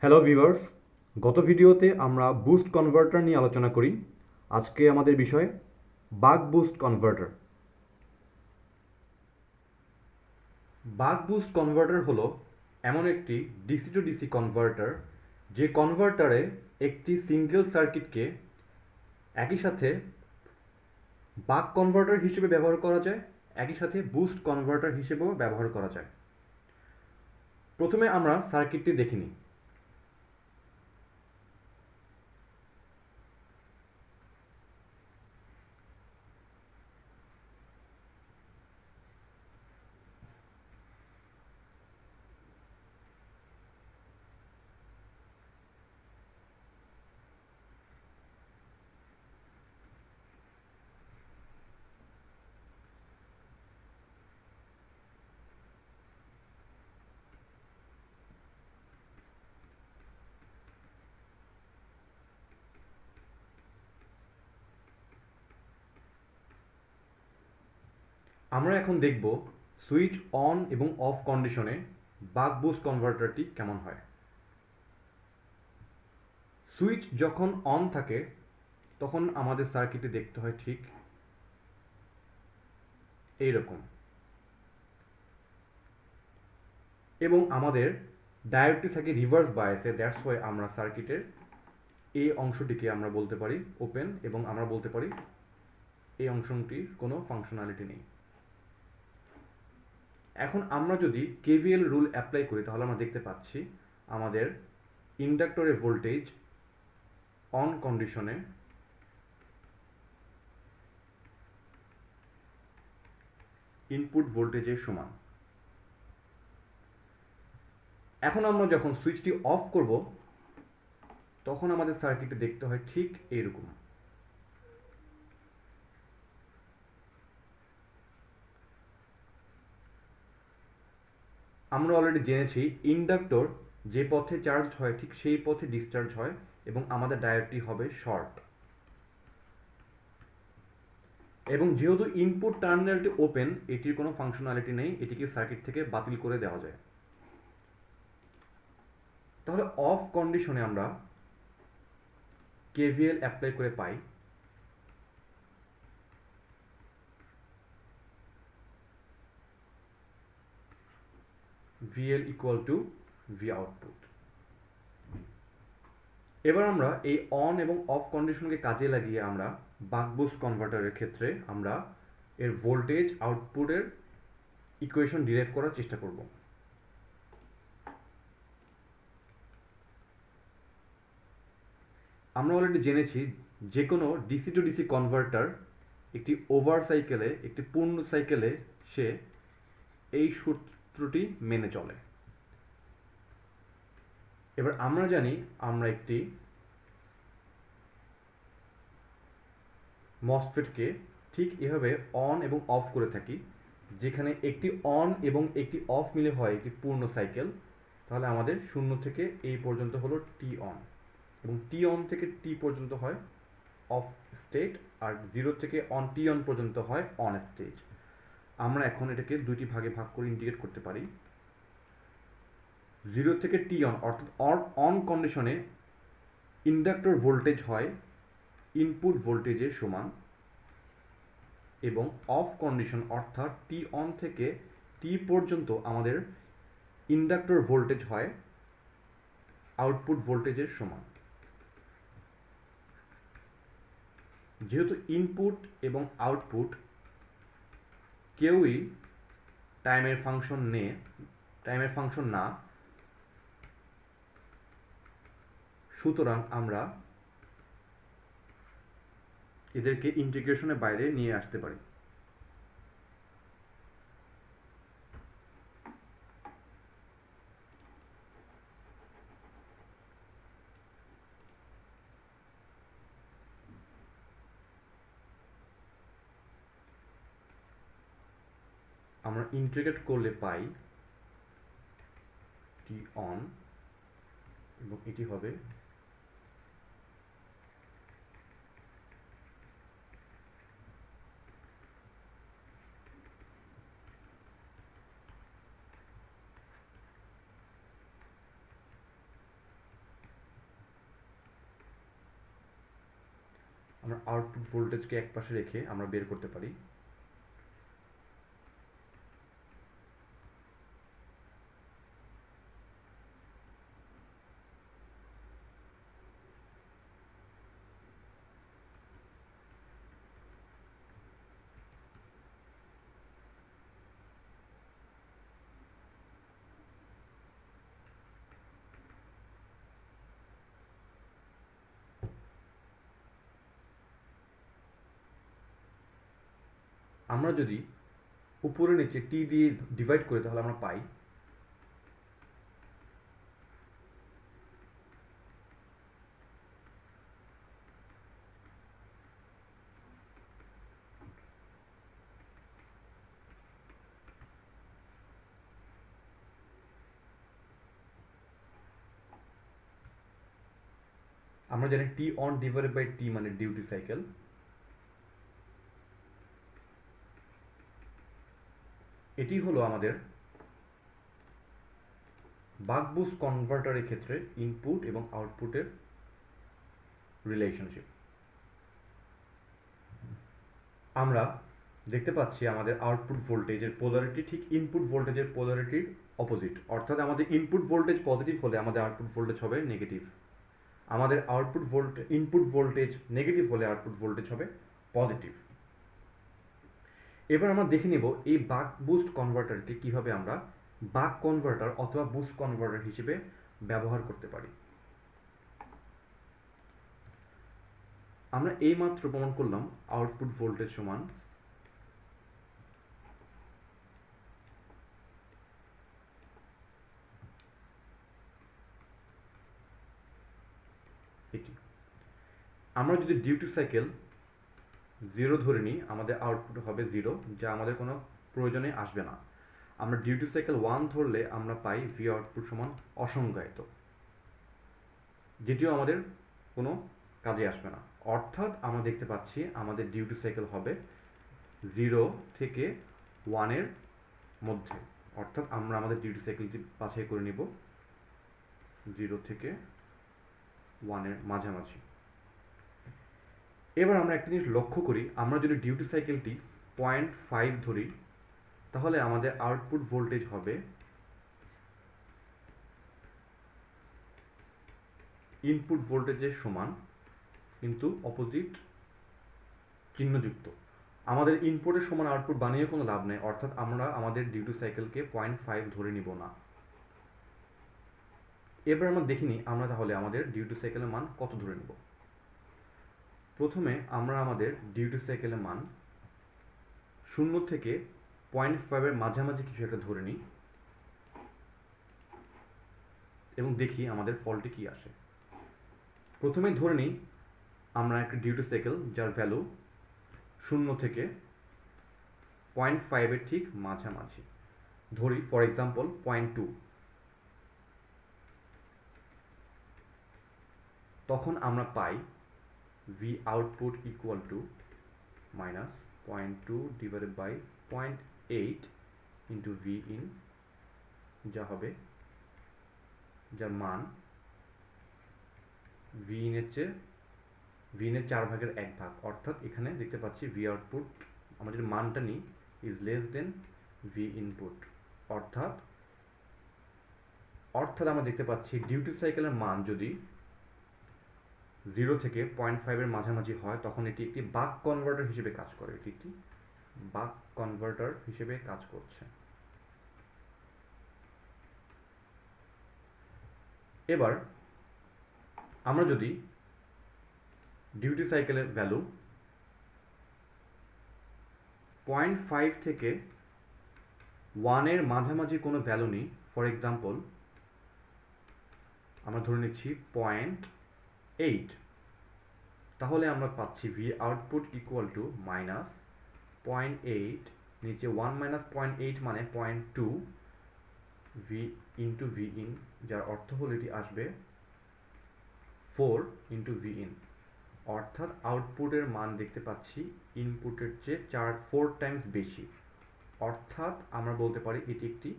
Hello viewers, গত ভিডিওতে আমরা বুস্ট কনভার্টার নিয়ে আলোচনা করি। আজকে আমাদের বিষয় বাক বুস্ট কনভার্টার। বাক বুস্ট কনভার্টার হলো এমন একটি ডিসি টু ডিসি কনভার্টার যে কনভার্টারে একটি সিঙ্গেল সার্কিটকে একই সাথে বাক কনভার্টার হিসেবে ব্যবহার করা যায়, একই সাথে বুস্ট কনভার্টার হিসেবেও ব্যবহার করা যায়। প্রথমে আমরা সার্কিটটি দেখে নিই। আমরা এখন দেখব সুইচ অন এবং অফ কন্ডিশনে বাক বুস্ট কনভার্টারটি কেমন হয়। সুইচ যখন অন থাকে তখন আমাদের সার্কিটে দেখতে হয় ঠিক এইরকম, এবং আমাদের ডায়োডটি থাকে রিভার্স বায়াসে। দ্যাটস ওয়াই আমরা সার্কিটের এই অংশটিকে আমরা বলতে পারি ওপেন, এবং আমরা বলতে পারি এই অংশটির কোনো ফাংশনালিটি নেই। এখন আমরা যদি কেভিএল রুল অ্যাপ্লাই করি তাহলে আমরা দেখতে পাচ্ছি আমাদের ইন্ডাক্টরের ভোল্টেজ অন কন্ডিশনে ইনপুট ভোল্টেজের সমান। এখন আমরা যখন সুইচটি অফ করব তখন আমাদের সার্কিটে দেখতে হয় ঠিক এইরকম। আমরা অলরেডি জেনেছি ইন্ডাক্টর যে পথে চার্জ হয় ঠিক সেই পথে ডিসচার্জ হয়, এবং আমাদের ডায়োডটি হবে শর্ট। এবং যেহেতু ইনপুট টার্মিনালটি ওপেন, এটির কোনো ফাংশনালিটি নেই, এটিকে সার্কিট থেকে বাতিল করে দেওয়া যায়। তাহলে অফ কন্ডিশনে আমরা কেভিএল অ্যাপ্লাই করে পাই VL equal to V output. এবার আমরা এই অন এবং অফ কন্ডিশনকে কাজে লাগিয়ে আমরা বাক বুস্ট কনভার্টারের ক্ষেত্রে আমরা এর ভোল্টেজ আউটপুটের ইকুয়েশন ডিরাইভ করার চেষ্টা করব। আমরা অলরেডি জেনেছি যে কোনো ডিসি টু ডিসি কনভার্টার একটি ওভার সাইকেলে, একটি পূর্ণ সাইকেলে সে এই সূত্রটি মেনে চলে। এবার আমরা জানি আমরা একটি মসফেটকে ঠিক এভাবে অন এবং অফ করে থাকি, যেখানে একটি অন এবং একটি অফ মিলে হয় একটি পূর্ণ সাইকেল। তাহলে আমাদের 0 থেকে এই পর্যন্ত হলো টি অন, এবং টি অন থেকে টি পর্যন্ত হয় অফ স্টেট, আর 0 থেকে টি অন পর্যন্ত হয় অন স্টেট। আমরা এখন এটাকে দুইটি ভাগে ভাগ করে ইন্টিগ্রেট করতে পারি। 0 থেকে টি অন অর্থাৎ অন কন্ডিশনে ইন্ডাক্টর ভোল্টেজ হয় ইনপুট ভোল্টেজের সমান, এবং অফ কন্ডিশন অর্থাৎ টি অন থেকে টি পর্যন্ত আমাদের ইন্ডাক্টর ভোল্টেজ হয় আউটপুট ভোল্টেজের সমান। যেহেতু ইনপুট এবং আউটপুট কেউই টাইমের ফাংশন না, সুতরাং আমরা এদেরকে ইন্টিগ্রেশনের বাইরে নিয়ে আসতে পারি। আমরা ইন্টিগ্রেট করলে পাই টি অন, এবং এটি হবে আমরা আউটপুট ভোল্টেজকে এক পাশে রেখে আমরা বের করতে পারি। আমরা যদি উপরে নিচে টি দিয়ে ডিভাইড করি তাহলে আমরা পাই আমরা জানি টি অন ডিভাইডেড বাই টি মানে ডিউটি সাইকেল। এটি হলো আমাদের বাক বুস্ট কনভার্টারের ক্ষেত্রে ইনপুট এবং আউটপুটের রিলেশনশিপ। আমরা দেখতে পাচ্ছি আমাদের আউটপুট ভোল্টেজের পোলারিটি ঠিক ইনপুট ভোল্টেজের পোলারিটির অপোজিট, অর্থাৎ আমাদের ইনপুট ভোল্টেজ পজিটিভ হলে আমাদের আউটপুট ভোল্টেজ হবে নেগেটিভ, আমাদের ইনপুট ভোল্টেজ নেগেটিভ হলে আউটপুট ভোল্টেজ হবে পজিটিভ। এবার আমরা দেখে নেব এই বাক বুস্ট কনভার্টারকে কিভাবে আমরা বাক কনভার্টার অথবা বুস্ট কনভার্টার হিসেবে ব্যবহার করতে পারি। আমরা এইমাত্র প্রমাণ করলাম আউটপুট ভোল্টেজ সমান এটি। আমরা যদি ডিউটি সাইকেল 0 ধরে নিই আমাদের আউটপুট হবে 0, যা আমাদের কোনো প্রয়োজনে আসবে না। আমরা ডিউটি সাইকেল 1 ধরলে আমরা পাই ভি আউটপুট সমান অসংজ্ঞায়িত, যেটিও আমাদের কোনো কাজে আসবে না। অর্থাৎ আমরা দেখতে পাচ্ছি আমাদের ডিউটি সাইকেল হবে 0 থেকে 1 মধ্যে, অর্থাৎ আমরা আমাদের ডিউটি সাইকেলটি বাছাই করে নিব 0 থেকে 1 মাঝামাঝি। এবার আমরা একটা জিনিস লক্ষ্য করি, আমরা যদি ডিউটি সাইকেলটি 0.5 ধরি তাহলে আমাদের আউটপুট ভোল্টেজ হবে ইনপুট ভোল্টেজের সমান কিন্তু অপোজিট চিহ্নযুক্ত। আমাদের ইনপুটের সমান আউটপুট বানিয়ে কোনো লাভ নেই, অর্থাৎ আমরা আমাদের ডিউটি সাইকেলকে 0.5 ধরে নিব না। এবার আমরা দেখিনি আমরা তাহলে আমাদের ডিউটি সাইকেলের মান কত ধরে নেব। প্রথমে আমরা আমাদের ডিউটি সাইকেলের মান 0 থেকে 0.5 মাঝামাঝি কিছু একটা ধরে নিই এবং দেখি আমাদের ফলটি কি আসে। প্রথমে ধরে নিই আমরা একটা ডিউটি সাইকেল যার ভ্যালু 0 থেকে 0.5 ঠিক মাঝামাঝি ধরি, ফর এক্সাম্পল 0.2। তখন আমরা পাই V output equal to minus 0.2 divided by 0.8 into V in, যা হবে যার মান ভি ইনের 4/1, অর্থাৎ এখানে দেখতে পাচ্ছি ভি আউটপুট আমাদের মানটা নিই is less than V input. অর্থাৎ আমরা দেখতে পাচ্ছি ডিউটি সাইকেলের মান যদি 0 থেকে 0.5 মাঝামাঝি হয় তখন এটি একটি বাক কনভার্টার হিসেবে কাজ করে, এটি একটি বাক কনভার্টার হিসেবে কাজ করছে। এবার আমরা যদি ডিউটি সাইকেলের ভ্যালু 0.5 থেকে 1 মাঝামাঝি কোনো ভ্যালু নিই, ফর এক্সাম্পল আমরা ধরে নিচ্ছি 0.8, তাহলে আমরা পাচ্ছি V output equal to minus 0.8 নিচে 1 মাইনাস 0.8 মানে 0.2 ভি ইন্টু ভি ইন, যার অর্থ হলো এটি আসবে 4 ইন্টু ভি ইন। অর্থাৎ আউটপুটের মান দেখতে পাচ্ছি ইনপুটের চেয়ে 4 টাইমস বেশি, অর্থাৎ আমরা বলতে পারি এটি একটি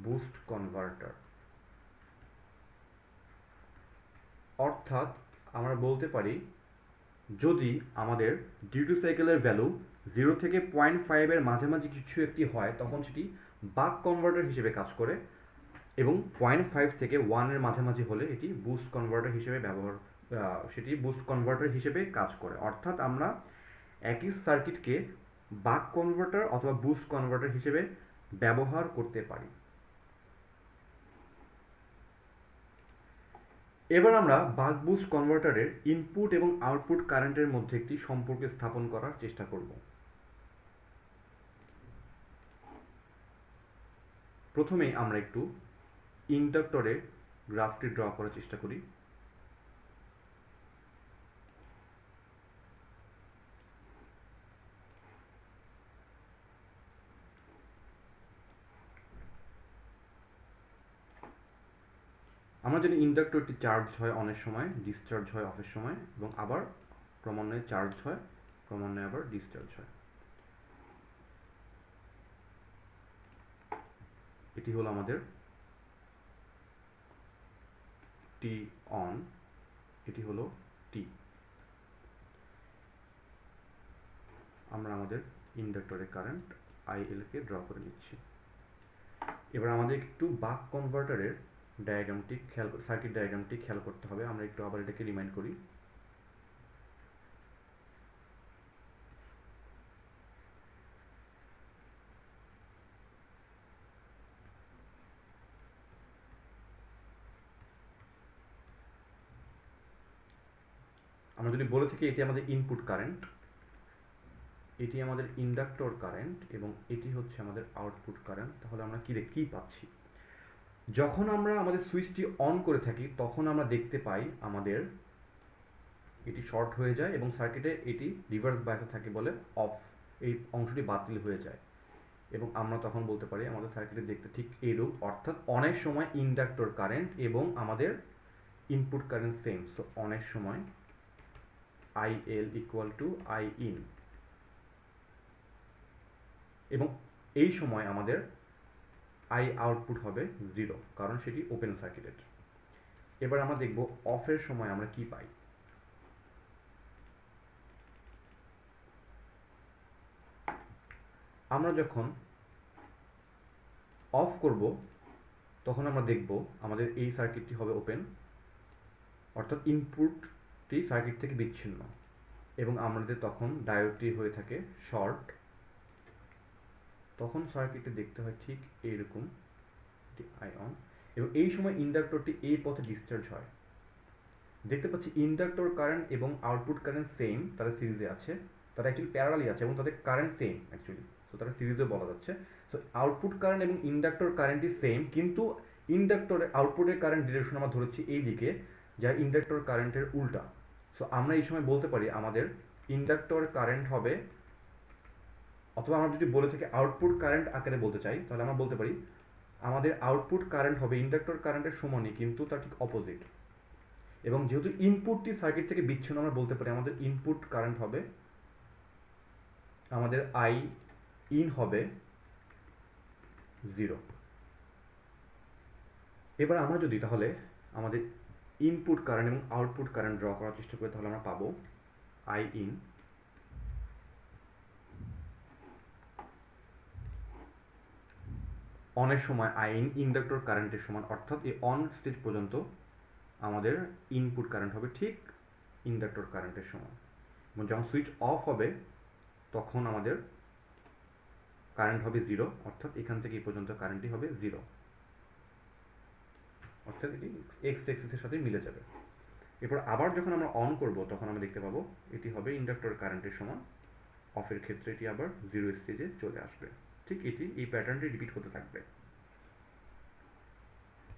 বুস্ট কনভার্টার। অর্থাৎ আমরা বলতে পারি যদি আমাদের ডিউটি সাইকেলের ভ্যালু 0 থেকে 0.5 মাঝামাঝি কিছু একটি হয় তখন সেটি বাক কনভার্টার হিসেবে কাজ করে, এবং 0.5 থেকে 1 মাঝামাঝি হলে এটি বুস্ট কনভার্টার হিসেবে বুস্ট কনভার্টার হিসেবে কাজ করে। অর্থাৎ আমরা একই সার্কিটকে বাক কনভার্টার অথবা বুস্ট কনভার্টার হিসেবে ব্যবহার করতে পারি। এবার আমরা বাক বুস্ট কনভার্টারের ইনপুট এবং আউটপুট কারেন্টের মধ্যে একটি সম্পর্ক স্থাপন করার চেষ্টা করব। প্রথমেই আমরা একটু ইন্ডাক্টরের গ্রাফটি ড্র করার চেষ্টা করি। আমরা জানি ইন্ডাক্টরটি চার্জ হয় অনের সময়, ডিসচার্জ হয় অফের সময়, এবং আবার ক্রমান্বয়ে চার্জ হয়, ক্রমান্বয়ে আবার ডিসচার্জ হয়। এটি হলো আমাদের টি অন, এটি হলো টি। আমরা আমাদের ইন্ডাক্টরের কারেন্ট IL কে ড্র করে নিচ্ছি। এবার আমাদের একটু বাক কনভার্টারের সার্কিট ডায়াগ্রামটি খেয়াল করতে হবে। আমরা একটু আবার এটাকে রিমাইন্ড করি। আমরা যদি বলে থাকি এটি আমাদের ইনপুট কারেন্ট, এটি আমাদের ইন্ডাক্টর কারেন্ট, এবং এটি হচ্ছে আমাদের আউটপুট কারেন্ট, তাহলে আমরা কি পাচ্ছি? যখন আমরা আমাদের সুইচটি অন করে থাকি তখন আমরা দেখতে পাই আমাদের এটি শর্ট হয়ে যায় এবং সার্কিটে এটি রিভার্স বায়াসে থাকে বলে অফ, এই অংশটি বাতিল হয়ে যায়, এবং আমরা তখন বলতে পারি আমাদের সার্কিটে দেখতে ঠিক এইরূপ। অর্থাৎ অনেক সময় ইন্ডাক্টর কারেন্ট এবং আমাদের ইনপুট কারেন্ট সেম, সো অনেক সময় IL ইকুয়াল টু IIN, এবং এই সময় আমাদের I আউটপুট হবে 0, কারণ সেটি ওপেন সার্কিটেড। এবার আমরা দেখব অফের সময় আমরা কি পাই। আমরা যখন অফ করব তখন আমরা দেখব আমাদের এই সার্কিটটি হবে ওপেন, অর্থাৎ ইনপুটটি সার্কিট থেকে বিচ্ছিন্ন, এবং আমাদের তখন ডায়োডটি হয়ে থাকে শর্ট। তখন সার্কিটে দেখতে হয় ঠিক এইরকম, আই অন, এবং এই সময় ইন্ডাক্টরটি এই পথে ডিসচার্জ হয়। দেখতে পাচ্ছি ইন্ডাক্টর কারেন্ট এবং আউটপুট কারেন্ট সেম, তারা সিরিজে আছে, তারা অ্যাকচুয়ালি প্যারালালি আছে এবং তাদের কারেন্ট সেম অ্যাকচুয়ালি, সো তারা সিরিজে বলা যাচ্ছে। সো আউটপুট কারেন্ট এবং ইন্ডাক্টর কারেন্টই সেম, কিন্তু ইন্ডাক্টরের আউটপুটের কারেন্ট ডিরেকশন আমরা ধরেছি এই দিকে, যা ইন্ডাক্টর কারেন্টের উল্টা। সো আমরা এই সময় বলতে পারি আমাদের ইন্ডাক্টর কারেন্ট হবে, অথবা আমরা যদি বলে থাকি আউটপুট কারেন্ট আকারে বলতে চাই তাহলে আমরা বলতে পারি আমাদের আউটপুট কারেন্ট হবে ইন্ডাক্টর কারেন্টের সমানই, কিন্তু তার ঠিক অপোজিট। এবং যেহেতু ইনপুটটি সার্কিট থেকে বিচ্ছিন্ন, আমরা বলতে পারি আমাদের ইনপুট কারেন্ট হবে, আমাদের I ইন হবে 0। এবার আমরা যদি তাহলে আমাদের ইনপুট কারেন্ট এবং আউটপুট কারেন্ট ড্র করার চেষ্টা করি তাহলে আমরা পাবো I ইন অনের সময় I ইন ইন্ডাক্টর কারেন্টের সমান, অর্থাৎ এই অন স্টেজ পর্যন্ত আমাদের ইনপুট কারেন্ট হবে ঠিক ইন্ডাক্টর কারেন্টের সমান, এবং যখন সুইচ অফ হবে তখন আমাদের কারেন্ট হবে 0, অর্থাৎ এখান থেকে এই পর্যন্ত কারেন্টই হবে 0, অর্থাৎ এটি এক্স এক্সিসের সাথে মিলে যাবে। এরপর আবার যখন আমরা অন করব তখন আমরা দেখতে পাবো এটি হবে ইন্ডাক্টর কারেন্টের সমান, অফের ক্ষেত্রে এটি আবার 0 স্টেজে চলে আসবে। ঠিক এটি এই প্যাটার্নটি রিপিট হতে থাকবে।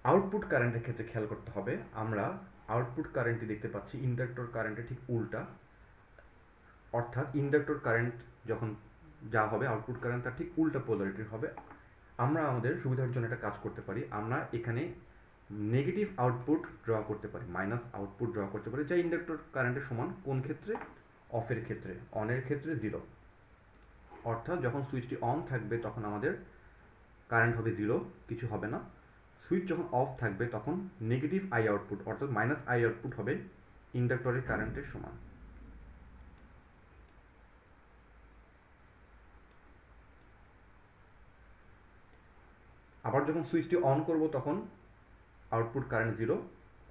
আউটপুট কারেন্টের ক্ষেত্রে খেয়াল করতে হবে, আমরা আউটপুট কারেন্টটি দেখতে পাচ্ছি ইন্ডাক্টর কারেন্টের ঠিক উল্টা, অর্থাৎ ইন্ডাক্টর কারেন্ট যখন যা হবে আউটপুট কারেন্ট তার ঠিক উল্টা পোলারিটির হবে। আমরা আমাদের সুবিধার জন্য একটা কাজ করতে পারি, আমরা এখানে নেগেটিভ আউটপুট ড্র করতে পারি, মাইনাস আউটপুট ড্র করতে পারি, যা ইন্ডাক্টর কারেন্টের সমান। কোন ক্ষেত্রে? অফের ক্ষেত্রে। অনের ক্ষেত্রে 0, অর্থাৎ যখন সুইচটি অন থাকবে তখন আমাদের কারেন্ট হবে 0, কিছু হবে না। সুইচ যখন অফ থাকবে তখন নেগেটিভ I আউটপুট অর্থাৎ মাইনাস I আউটপুট হবে ইন্ডাক্টরের কারেন্টের সমান। আবার যখন সুইচটি অন করব তখন আউটপুট কারেন্ট 0,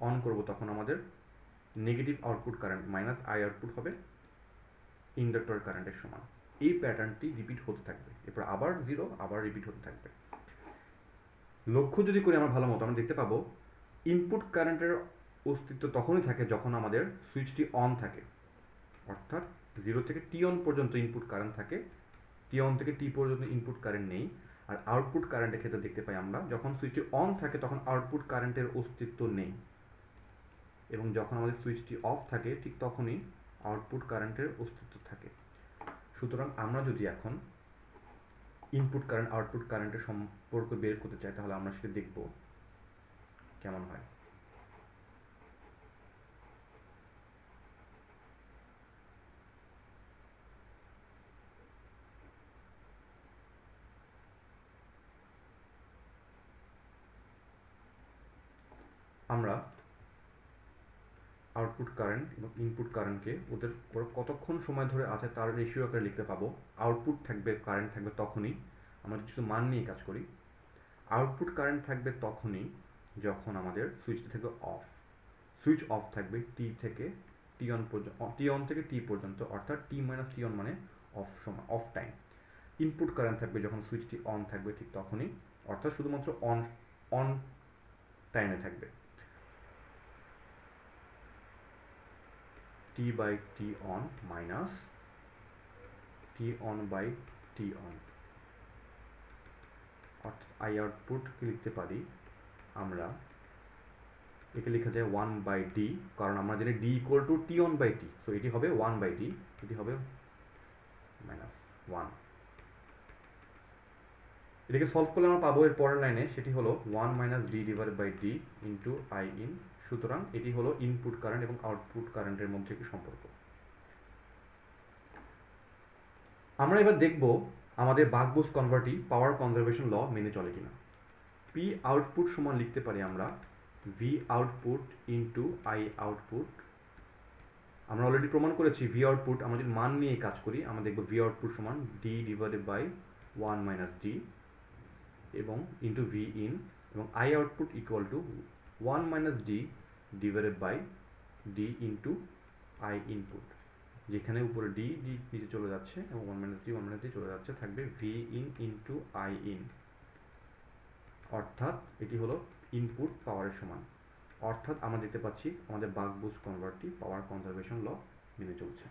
অন করব তখন আমাদের negative output current minus I output হবে ইন্ডাক্টর কারেন্টের সমান। এই প্যাটার্নটি রিপিট হতে থাকবে, এরপর আবার 0, আবার রিপিট হতে থাকবে। লক্ষ্য যদি করি আমরা ভালো মতো, আমরা দেখতে পাবো ইনপুট কারেন্টের অস্তিত্ব তখনই থাকে যখন আমাদের সুইচটি অন থাকে, অর্থাৎ 0 থেকে টি অন পর্যন্ত ইনপুট কারেন্ট থাকে, টি অন থেকে টি পর্যন্ত ইনপুট কারেন্ট নেই। আর আউটপুট কারেন্টের ক্ষেত্রে দেখতে পাই আমরা যখন সুইচটি অন থাকে তখন আউটপুট কারেন্টের অস্তিত্ব নেই, এবং যখন আমাদের সুইচটি অফ থাকে ঠিক তখনই আউটপুট কারেন্টের অস্তিত্ব থাকে। সুতরাং আমরা যদি এখন ইনপুট কারেন্ট আউটপুট কারেন্টের সম্পর্ক বের করতে চাই তাহলে আমরা সেটা দেখব কেমন হয়। আমরা আউটপুট কারেন্ট এবং ইনপুট কারেন্টকে ওরা কতক্ষণ সময় ধরে আছে তার রেশিও আকারে লিখতে পাবো। আউটপুট থাকবে কারেন্ট থাকবে তখনই, আমরা কিছু মান নিয়ে কাজ করি, আউটপুট কারেন্ট থাকবে তখনই যখন আমাদের সুইচটি থাকবে অফ। সুইচ অফ থাকবে টি থেকে টি অন পর্যন্ত, টি অন থেকে টি পর্যন্ত, অর্থাৎ টি মাইনাস টি অন মানে অফ সময়, অফ টাইম। ইনপুট কারেন্ট থাকবে যখন সুইচটি অন থাকবে ঠিক তখনই, অর্থাৎ শুধুমাত্র অন টাইমে থাকবে। T by T on minus T on by T on, অর্থাৎ আই আউটপুটকে লিখতে পারি আমরা, একে লেখা যায় 1/d, কারণ আমরা জানি d equal to T on by T, so এটি হবে 1/d, এটি হবে মাইনাস 1। এটাকে সলভ করলে আমরা পাবো এর পরের লাইনে, সেটি হলো 1 minus D divided by D into I in. সুতরাং এটি হলো ইনপুট কারেন্ট এবং আউটপুট কারেন্টের মধ্যে একটি সম্পর্ক। আমরা এবার দেখব আমাদের বাক বুস্ট কনভার্টারটি পাওয়ার কনজারভেশন ল মেনে চলে কিনা। পি আউটপুট সমান লিখতে পারি আমরা V output into I output. আমরা অলরেডি প্রমাণ করেছি ভি আউটপুট, আমরা যদি মান নিয়ে কাজ করি আমরা দেখব ভি আউটপুট সমান D divided by 1 minus D এবং ইন্টু ভি ইন, এবং I output equal to 1 minus D divided by D into I input, যেখানে উপরে ডি নিচে চলে যাচ্ছে এবং 1 মাইনাস ডি চলে যাচ্ছে, থাকবে V in into I in, অর্থাৎ এটি হলো ইনপুট পাওয়ারের সমান। অর্থাৎ আমরা দেখতে পাচ্ছি আমাদের বাক বুস্ট কনভার্টারটি পাওয়ার কনজারভেশন ল মেনে চলছে।